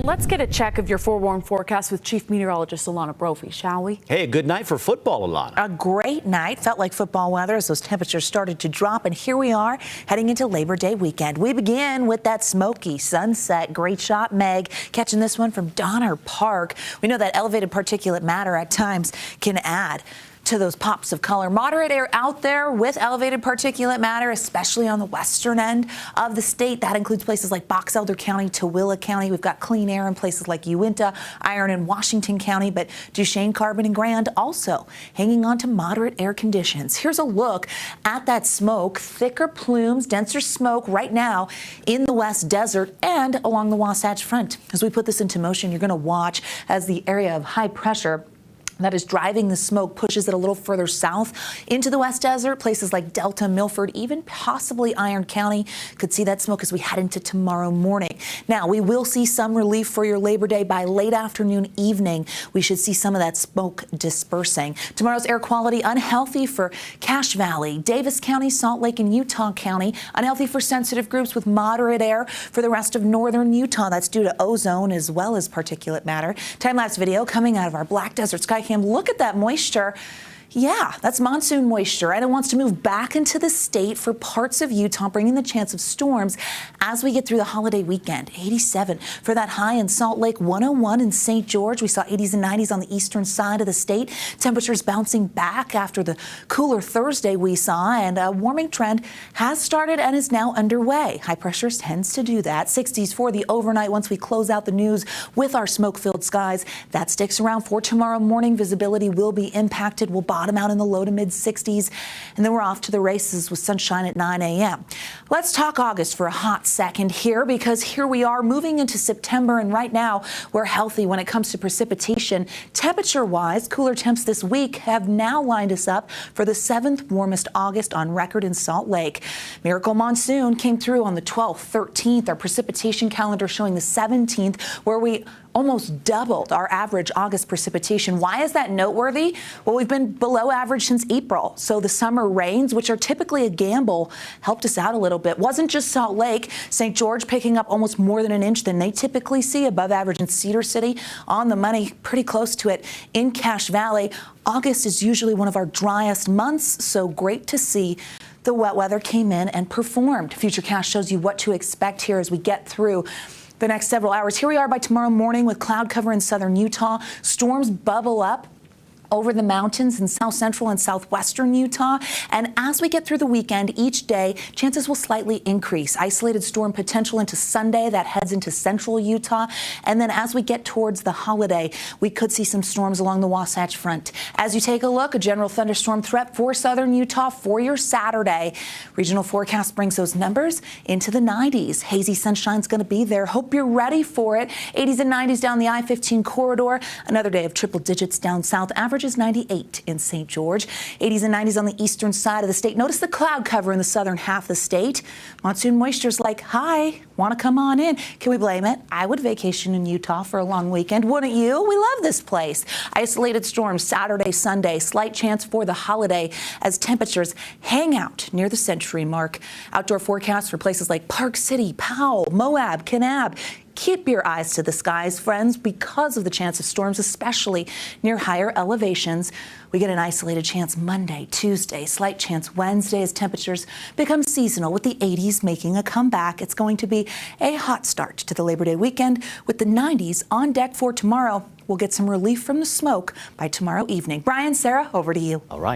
Let's get a check of your forewarned forecast with Chief Meteorologist Alana Brophy, shall we? Hey, a good night for football, Alana. A great night. Felt like football weather as those temperatures started to drop. And here we are heading into Labor Day weekend. We begin with that Smoky sunset. Great shot, Meg, catching this one from Donner Park. We know that elevated particulate matter at times can add to those pops of color. Moderate air out there with elevated particulate matter, especially on the western end of the state. That includes places like Box Elder County, Tooele County. We've got clean air in places like Uintas, Iron, and Washington County, but Duchesne, Carbon, and Grand also hanging on to moderate air conditions. Here's a look at that smoke. Thicker plumes, denser smoke right now in the West Desert and along the Wasatch Front. As we put this into motion, you're going to watch as the area of high pressure that is driving the smoke pushes it a little further south into the West Desert. Places like Delta, Milford, even possibly Iron County could see that smoke as we head into tomorrow morning. Now, we will see some relief for your Labor Day by late afternoon, evening. We should see some of that smoke dispersing. Tomorrow's air quality unhealthy for Cache Valley, Davis County, Salt Lake, and Utah County. Unhealthy for sensitive groups with moderate air for the rest of northern Utah. That's due to ozone as well as particulate matter. Time-lapse video coming out of our Black Desert Sky Cam. Look at that moisture. Yeah, that's monsoon moisture, and it wants to move back into the state for parts of Utah, bringing the chance of storms as we get through the holiday weekend. 87 for that high in Salt Lake, 101 in St. George. We saw 80s and 90s on the eastern side of the state. Temperatures bouncing back after the cooler Thursday we saw, and a warming trend has started and is now underway. High pressure tends to do that. 60s for the overnight once we close out the news with our smoke-filled skies. That sticks around for tomorrow morning. Visibility will be impacted. We'll bottom out in the low to mid 60s, and then we're off to the races with sunshine at 9 a.m. Let's talk August for a hot second here, because here we are moving into September, and right now we're healthy when it comes to precipitation. Temperature-wise, cooler temps this week have now lined us up for the 7th warmest August on record in Salt Lake. Miracle monsoon came through on the 12th, 13th. Our precipitation calendar showing the 17th, where we almost doubled our average August precipitation. Why is that noteworthy? Well, we've been below average since April. So the summer rains, which are typically a gamble, helped us out a little bit. Wasn't just Salt Lake. St. George picking up almost more than an inch than they typically see, above average in Cedar City. On the money, pretty close to it in Cache Valley. August is usually one of our driest months, so great to see the wet weather came in and performed. Futurecast shows you what to expect here as we get through the next several hours. Here we are by tomorrow morning with cloud cover in southern Utah. Storms bubble up over the mountains in south central and southwestern Utah. And as we get through the weekend, each day, chances will slightly increase. Isolated storm potential into Sunday that heads into central Utah. And then as we get towards the holiday, we could see some storms along the Wasatch Front. As you take a look, a general thunderstorm threat for southern Utah for your Saturday. Regional forecast brings those numbers into the 90s. Hazy sunshine's going to be there. Hope you're ready for it. 80s and 90s down the I-15 corridor. Another day of triple digits down south. Average is 98 in St. George. 80s and 90s on the eastern side of the state. Notice the cloud cover in the southern half of the state. Monsoon moisture's like, hi, want to come on in. Can we blame it? I would vacation in Utah for a long weekend, wouldn't you? We love this place. Isolated storms Saturday, Sunday. Slight chance for the holiday as temperatures hang out near the century mark. Outdoor forecasts for places like Park City, Powell, Moab, Kanab. Keep your eyes to the skies, friends, because of the chance of storms, especially near higher elevations. We get an isolated chance Monday, Tuesday, slight chance Wednesday as temperatures become seasonal, with the 80s making a comeback. It's going to be a hot start to the Labor Day weekend with the 90s on deck for tomorrow. We'll get some relief from the smoke by tomorrow evening. Brian, Sarah, over to you. All right.